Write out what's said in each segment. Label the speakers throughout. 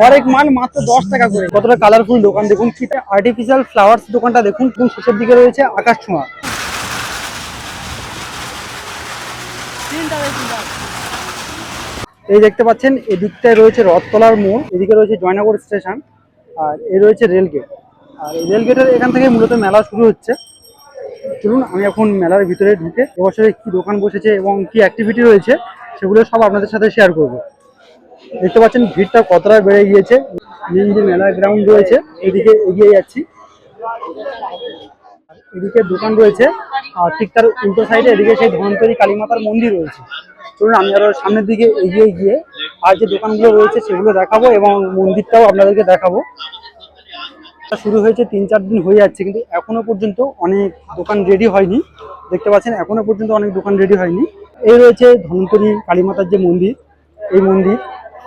Speaker 1: হরেক মাল মাত্র 10 টাকা করে। কতটা কালারফুল দোকান দেখুন, কি আর্টিফিশিয়াল ফ্লাওয়ার্স দোকানটা দেখুন। কোন শেষের দিকে রয়েছে আকাশ ছোঁয়া। এই দেখতে পাচ্ছেন এদিকটায় রয়েছে রথতলার মোড়, এদিকে রয়েছে জয়নগর স্টেশন, আর এই রয়েছে রেলগেট। আর এই রেলগেটের এখান থেকে মূলত মেলা শুরু হচ্ছে। চলুন আমি এখন মেলার ভিতরে ঢুকে এবছরে কি দোকান বসেছে এবং কি অ্যাক্টিভিটি রয়েছে সেগুলো সব আপনাদের সাথে শেয়ার করব। দেখতে পাচ্ছেন ভিড়টা কতটা বেড়ে গিয়েছে। মেন যে মেলার গ্রাউন্ড রয়েছে এদিকে এগিয়ে যাচ্ছি। এদিকে দোকান রয়েছে আর ঠিক তার উল্টো সাইডে এদিকে সেই ধন্বন্তরী কালীমাতার মন্দির রয়েছে। চলুন আমি আরো সামনের দিকে এগিয়ে গিয়ে আর যে দোকানগুলো রয়েছে সেগুলো দেখাবো এবং মন্দিরটাও আপনাদেরকে দেখাবো। শুরু হয়েছে 3-4 দিন হয়ে যাচ্ছে, কিন্তু এখনো পর্যন্ত অনেক দোকান রেডি হয়নি। দেখতে পাচ্ছেন এখনো পর্যন্ত অনেক দোকান রেডি হয়নি। এই রয়েছে ধন্বন্তরী কালীমাতার যে মন্দির, এই মন্দির।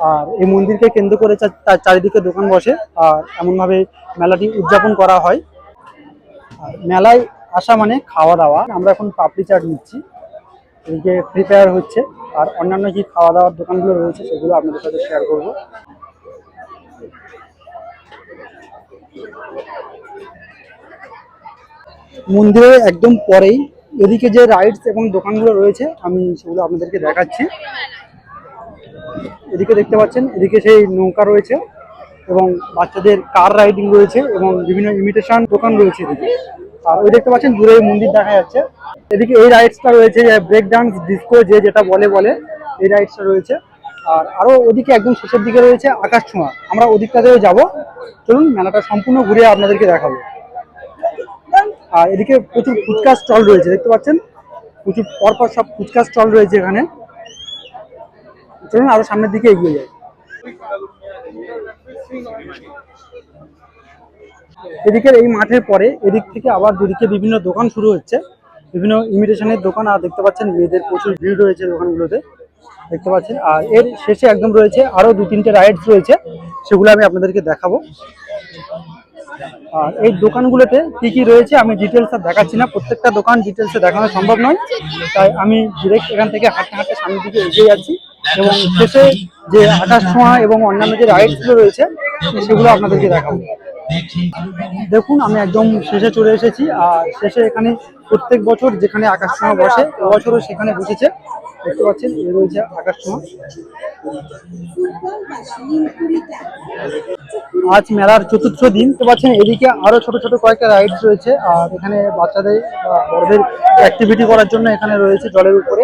Speaker 1: আর এই মন্দিরকে কেন্দ্র করে তার চারিদিকে দোকান বসে আর এমনভাবে মেলাটি উদযাপন করা হয়। আর মেলায় আসা মানে খাওয়া দাওয়া। আমরা এখন পাপড়ি চাট নিচ্ছি, এদিকে প্রিপেয়ার হচ্ছে। আর অন্যান্য যে খাওয়া দাওয়ার দোকানগুলো রয়েছে সেগুলো আপনাদের সাথে শেয়ার করব। মন্দিরের একদম পরেই এদিকে যে রাইডস এবং দোকানগুলো রয়েছে আমি সেগুলো আপনাদেরকে দেখাচ্ছি। এদিকে দেখতে পাচ্ছেন এদিকে সেই নৌকা রয়েছে এবং বাচ্চাদের কার রাইডিং রয়েছে এবং বিভিন্ন ইমিটেশন দোকান রয়েছে এদিকে। আর ওই দেখতে পাচ্ছেন দূরে মন্দির দেখা যাচ্ছে। এদিকে এই রাইডসটা রয়েছে ব্রেক ডান্স ডিস্কো যেটা বলে এই রাইডসটা রয়েছে। আর আরো ওদিকে একদম শেষের দিকে রয়েছে আকাশ ছোঁয়া। আমরা ওদিকটাতেও যাব। চলুন মেলাটা সম্পূর্ণ ঘুরে আপনাদেরকে দেখাবো। আর এদিকে প্রচুর ফুচকা স্টল রয়েছে, দেখতে পাচ্ছেন প্রচুর পরপর সব ফুচকা স্টল রয়েছে এখানে। চলুন আরো সামনের দিকে এগিয়ে যাই। এদিকের এই মাঠের পরে এদিক থেকে আবার দুদিকে বিভিন্ন দোকান শুরু হচ্ছে, বিভিন্ন ইমিটেশনের দোকান। আর দেখতে পাচ্ছেন মেয়েদের প্রচুর ভিড় রয়েছে দোকানগুলোতে, দেখতে পাচ্ছেন। আর এর শেষে একদম রয়েছে আরো 2-3টে রাইডস রয়েছে, সেগুলো আমি আপনাদেরকে দেখাবো। আর এই দোকানগুলোতে কি কি রয়েছে আমি ডিটেলস আর দেখাচ্ছি না, প্রত্যেকটা দোকান ডিটেলসে দেখানো সম্ভব নয়। তাই আমি ডিরেক্ট এখান থেকে হাঁটতে হাঁটতে সামনের দিকে এগিয়ে যাচ্ছি এবং শেষে যে আকাশ ছোঁয়া এবং অন্যান্য যে রাইডসগুলো রয়েছে সেগুলো আপনাদেরকে দেখাবো। দেখুন আমি একদম শেষে চলে এসেছি। আর শেষে এখানে প্রত্যেক বছর যেখানে আকাশ ছোঁয়া বসে এবছরও সেখানে বসেছে। দেখতে পাচ্ছেন এই রয়েছে আকাশ ছোঁয়া। আজ মেলার চতুর্থ দিন। দেখতে পাচ্ছেন এদিকে আরো ছোট ছোট কয়েকটা রাইডস রয়েছে। আর এখানে বাচ্চাদের বড়দের অ্যাক্টিভিটি করার জন্য এখানে রয়েছে জলের উপরে,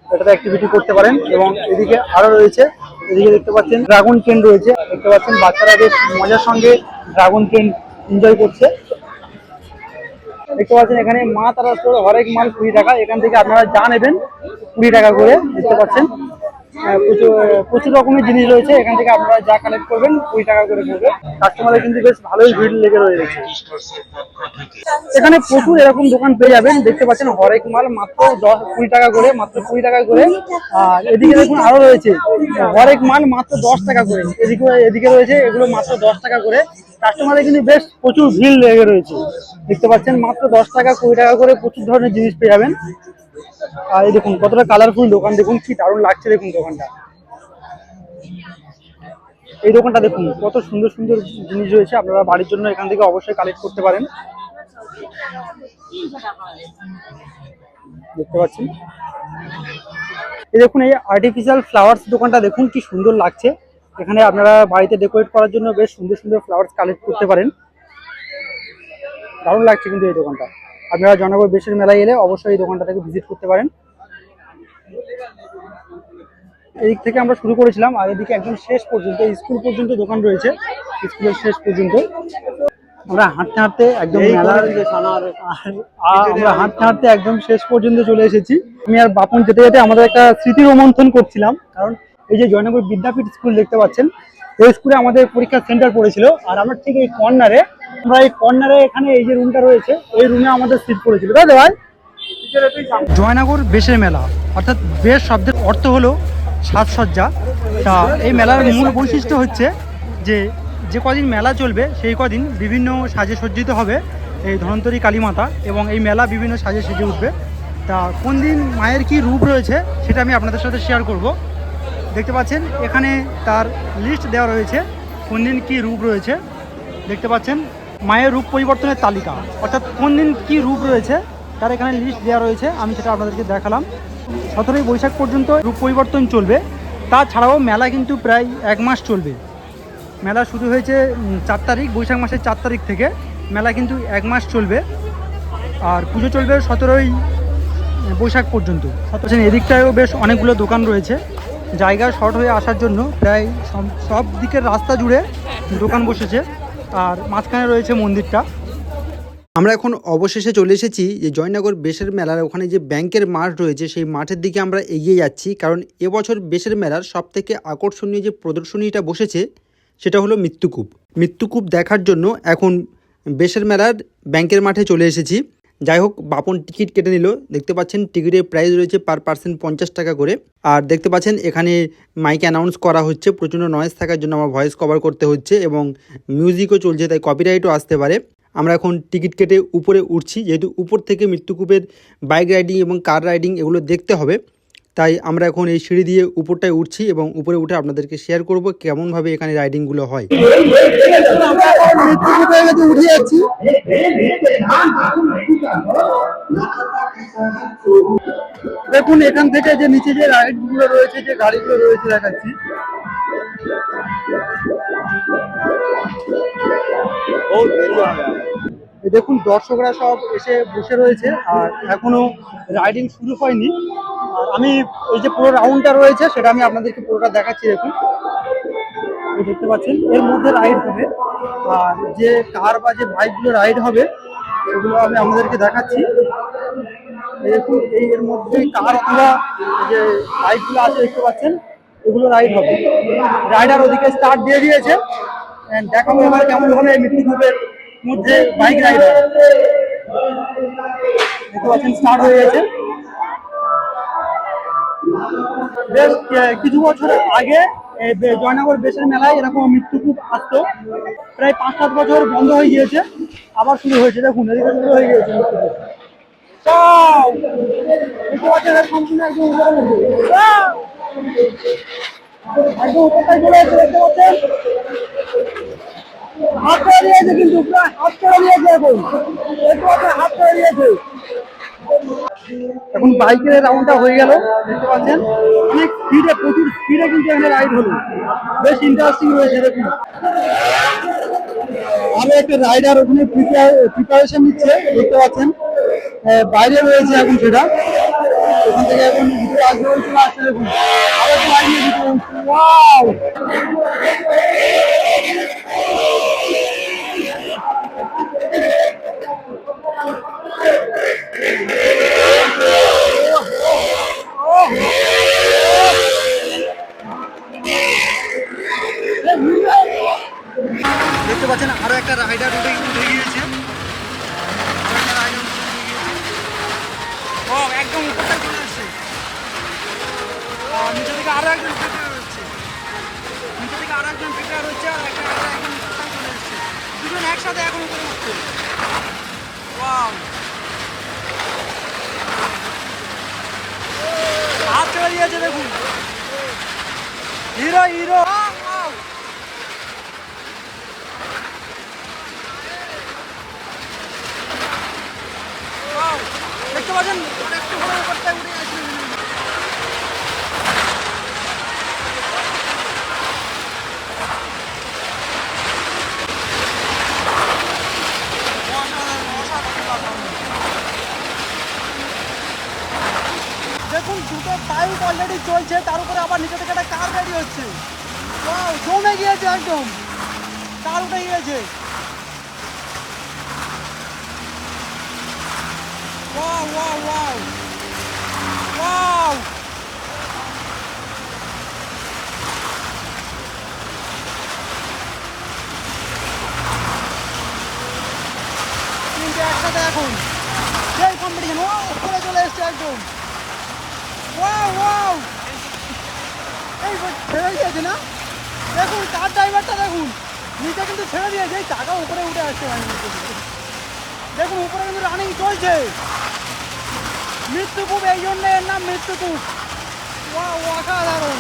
Speaker 1: এটাতে অ্যাক্টিভিটি করতে পারেন। এবং এদিকে আরো রয়েছে, এদিকে দেখতে পাচ্ছেন ড্রাগন ট্রেন রয়েছে। দেখতে পাচ্ছেন বাচ্চারা বেশ মজার সঙ্গে ড্রাগন ট্রেন এনজয় করছে। দেখতে পাচ্ছেন এখানে মা তারা স্টোর হরেক মাল 20 টাকা, এখান থেকে আপনারা যা নেবেন 20 টাকা করে। দেখতে পাচ্ছেন প্রচুর রকমের জিনিস রয়েছে, এখান থেকে আপনারা যা কালেক্ট করবেন 20 টাকা করে পড়বে। কাস্টমারের কিন্তু বেশ ভালোই ভিড় লেগে রয়েছে। এখানে প্রচুর এরকম দোকান পেয়ে যাবেন। দেখতে পাচ্ছেন হরেক মাল মাত্র 20 টাকা করে, মাত্র 20 টাকা করে। আর এদিকে দেখুন আরো রয়েছে হরেক মাল মাত্র 10 টাকা করে। এদিকে রয়েছে এগুলো মাত্র 10 টাকা করে। কাস্টমারের কিন্তু বেশ প্রচুর ভিড় লেগে রয়েছে। দেখতে পাচ্ছেন মাত্র 10 টাকা 20 টাকা করে প্রচুর ধরনের জিনিস পেয়ে যাবেন। আর এই দেখুন কতটা কালারফুল দোকান, দেখুন কি দারুণ লাগছে দেখুন দোকানটা। এই দোকানটা দেখুন কত সুন্দর সুন্দর জিনিস রয়েছে, আপনারা বাড়ির জন্য এখান থেকে অবশ্যই কালেক্ট করতে পারেন। দেখতে পাচ্ছেন এই দেখুন এই আর্টিফিশিয়াল ফ্লাওয়ার্স দোকানটা দেখুন কি সুন্দর লাগছে। এখানে আপনারা বাড়িতে ডেকোরেট করার জন্য বেশ সুন্দর সুন্দর ফ্লাওয়ার্স কালেক্ট করতে পারেন। দারুণ লাগছে কিন্তু এই দোকানটা। আপনারা জয়নগর বেশের মেলায় এলে অবশ্যই এই দোকানটা থেকে ভিজিট করতে পারেন। এদিক থেকে আমরা শুরু করেছিলাম আর এদিকে একদম শেষ পর্যন্ত স্কুল পর্যন্ত দোকান রয়েছে, স্কুলের শেষ পর্যন্ত। আমরা হাঁটতে হাঁটতে একদম হাঁটতে হাঁটতে একদম শেষ পর্যন্ত চলে এসেছি। আমি আর বাপন যেতে যেতে আমাদের একটা স্মৃতি রোমন্থন করছিলাম, কারণ এই যে জয়নগর বিদ্যাপীঠ স্কুল দেখতে পাচ্ছেন, এই স্কুলে আমাদের পরীক্ষার সেন্টার পড়েছিল। আর আমার ঠিক এই কর্নারে, আমরা এই কর্নারে এখানে এই যে রুমটা রয়েছে এই রুমে আমাদের সিট পড়েছিল, তাই তো ভাই? জয়নগর বেশের মেলা, অর্থাৎ বেশ শব্দের অর্থ হলো সাজসজ্জা। তা এই মেলার মূল বৈশিষ্ট্য হচ্ছে যে যে কদিন মেলা চলবে সেই কদিন বিভিন্ন সাজে সজ্জিত হবে এই ধন্বন্তরী কালীমাতা এবং এই মেলা বিভিন্ন সাজে সেজে উঠবে। তা কোন দিন মায়ের কি রূপ রয়েছে সেটা আমি আপনাদের সাথে শেয়ার করব। দেখতে পাচ্ছেন এখানে তার লিস্ট দেওয়া রয়েছে কোন দিন কী রূপ রয়েছে দেখতে পাচ্ছেন, মায়ের রূপ পরিবর্তনের তালিকা, অর্থাৎ কোন দিন কী রূপ রয়েছে তার এখানে লিস্ট দেওয়া রয়েছে। আমি সেটা আপনাদেরকে দেখালাম। 17ই বৈশাখ পর্যন্ত রূপ পরিবর্তন চলবে। তাছাড়াও মেলা কিন্তু প্রায় 1 মাস চলবে। মেলা শুরু হয়েছে 4 তারিখ, বৈশাখ মাসের 4 তারিখ থেকে মেলা কিন্তু 1 মাস চলবে। আর পুজো চলবে 17ই বৈশাখ পর্যন্ত। এদিকটায়ও বেশ অনেকগুলো দোকান রয়েছে। জায়গা শর্ট হয়ে আসার জন্য প্রায় সব দিকের রাস্তা জুড়ে দোকান বসেছে, আর মাঝখানে রয়েছে মন্দিরটা।
Speaker 2: আমরা এখন অবশেষে চলে এসেছি যে জয়নগর বেশের মেলার ওখানে যে ব্যাংকের মাঠ রয়েছে সেই মাঠের দিকে আমরা এগিয়ে যাচ্ছি, কারণ এবছর বেশের মেলার সবথেকে আকর্ষণীয় যে প্রদর্শনীটা বসেছে সেটা হলো মৃত্যুকূপ। মৃত্যুকূপ দেখার জন্য এখন বেশের মেলার ব্যাংকের মাঠে চলে এসেছি। যাই হোক, বাপন টিকিট কেটে নিল। দেখতে পাচ্ছেন টিকিটের প্রাইস রয়েছে পার পার্সন 50 টাকা করে। আর দেখতে পাচ্ছেন এখানে মাইকে অ্যানাউন্স করা হচ্ছে, প্রচণ্ড নয়েজ থাকার জন্য আমার ভয়েস কভার করতে হচ্ছে এবং মিউজিকও চলছে, তাই কপিরাইটও আসতে পারে। আমরা এখন টিকিট কেটে উপরে উঠছি, যেহেতু উপর থেকে মৃত্যুকূপের বাইক রাইডিং এবং কার রাইডিং এগুলো দেখতে হবে, তাই আমরা এখন এই সিঁড়ি দিয়ে উপরটায় উঠছি এবং উপরে উঠে আপনাদেরকে শেয়ার করব কেমনভাবে এখানে রাইডিংগুলো হয়।
Speaker 1: উঠে যাচ্ছি। দেখুন এখান থেকে যে নিচে যে রাইডগুলো রয়েছে, যে গাড়িগুলো রয়েছে দেখাচ্ছি। দেখুন দর্শকরা সব এসে বসে রয়েছে, আর এখনো রাইডিং শুরু হয়নি। আর আমি এই যে পুরো রাউন্ডটা রয়েছে সেটা আমি আপনাদেরকে পুরোটা দেখাচ্ছি। দেখুন দেখতে পাচ্ছেন এর মধ্যে রাইড হবে, আর যে কার বা যে বাইকগুলো রাইড হবে সেগুলো আমি আপনাদেরকে দেখাচ্ছি। দেখুন এর মধ্যে কার অথবা যে বাইকগুলো আছে দেখতে পাচ্ছেন এগুলো রাইড হবে। রাইডার ওদিকে স্টার্ট দিয়ে দিয়েছে, দেখাবো এবার কেমন ভাবে মৃত্যুকূপের মধ্যে বাইক রাইড হয়। দেখতে পাচ্ছেন স্টার্ট হয়ে গেছে। বেশ কিছু বছর আগে জয়নগর বেশের মেলায় এরকম মৃত্যুকূপ আসতো, প্রায় 5-7 বছর বন্ধ হয়ে গিয়েছে, আবার শুরু হয়েছে। দেখুন এদিকে শুরু হয়ে গিয়েছে সম্পূর্ণ একদম উপরটাই চলে এসেছে। দেখতে পাচ্ছেন হাত করে দিয়েছে, কিন্তু প্রায় হাত করে দিয়েছে। এখন দেখতে পাচ্ছেন হাত করে দিয়েছে। এখন বাইকের রাউন্ডটা হয়ে গেল, দেখতে পাচ্ছেন অনেক স্পিডে, প্রচুর স্পিডে কিন্তু এখানে রাইড হলো। বেশ ইন্টারেস্টিং হয়েছে। দেখুন আরো একটা রাইডার ওখানে প্রিপারেশন নিচ্ছে, দেখতে পাচ্ছেন বাইরে রয়েছে এখন সেটা। ওখান থেকে এখন ভিতরে আসবে, চলে আসছে। দেখুন আরো রাইড নিয়ে দিতে। ওয়াও দেখতে পাচ্ছেন আরো একটা রাইডার উঠে গিয়েছে। ও একদম উপরটা চলে আসছে, নিচে থেকে আরো একজন প্রিপেয়ার হচ্ছে, নিচে থেকে আরো একজন প্রিপেয়ার হচ্ছে, আর একটা একজন চলে এসছে। দুজন একসাথে এখন উপরে উঠছে। ওয়াও হাত চলে দিয়েছে। দেখুন হিরো হিরো। দেখতে পাচ্ছেন একটু করে উপরটায় উঠে গেছে। দেখুন দুটো বাইক অলরেডি চলছে, তার উপরে আবার নিচে থেকে একটা কার রেডি হচ্ছে। জমে গিয়েছে, একদম কার উঠে গিয়েছে। Wow, wow, wow. Wow. তিনটে একসাথে এখন সেই কম্পিটিশন। ও উপরে চলে এসছে একদম। ওয়াও ওয়াও, এই ছেড়ে দিয়েছে না? দেখুন কার ড্রাইভারটা দেখুন নিচে কিন্তু ছেড়ে দিয়েছে, এই টাকা উপরে উঠে আসছে। দেখুন উপরে কিন্তু রানিং চলছে। মৃত্যুকূপ, এই জন্য এর নাম মৃত্যুকূপ। অসাধারণ।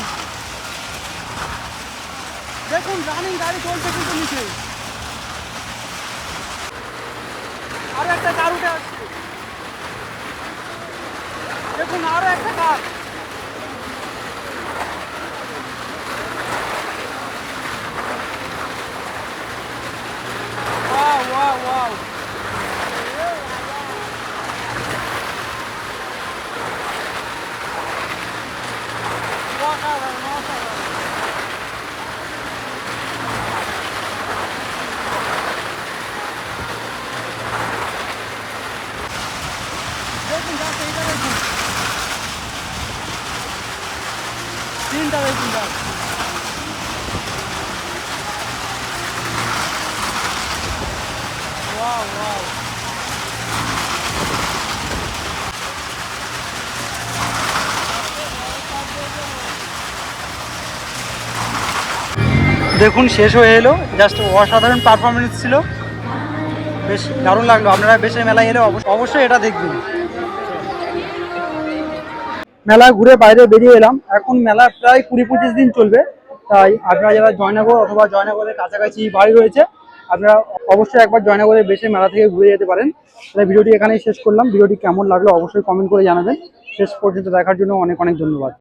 Speaker 1: দেখুন দেখুন রানিং গাড়ি চলছে কিন্তু নিচে। আরো একটা কার উঠে আসছে, দেখুন আরো একটা কার। ওয়াও ওয়াও ওয়াও, অসাধারণ অসাধারণ। দেখুন যাচ্ছে, এটা দেখুন, তিনটা দেখুন যাচ্ছে। ওয়াও ওয়াও, দেখুন শেষ হয়ে এলো, জাস্ট অসাধারণ পারফরমেন্স ছিল, বেশ দারুণ লাগলো। আপনারা বেশের মেলায় এলে অবশ্যই এটা দেখবেন। মেলা ঘুরে বাইরে বেরিয়ে এলাম, এখন মেলা প্রায় 20-25 দিন চলবে। তাই আপনারা যারা জয়নগর অথবা জয়নগরের কাছাকাছি বাড়ি রয়েছে, আপনারা অবশ্যই একবার জয়নগরের বেশের মেলা থেকে ঘুরে যেতে পারেন। তাহলে ভিডিওটি এখানেই শেষ করলাম। ভিডিওটি কেমন লাগলো অবশ্যই কমেন্ট করে জানাবেন। শেষ পর্যন্ত দেখার জন্য অনেক অনেক ধন্যবাদ।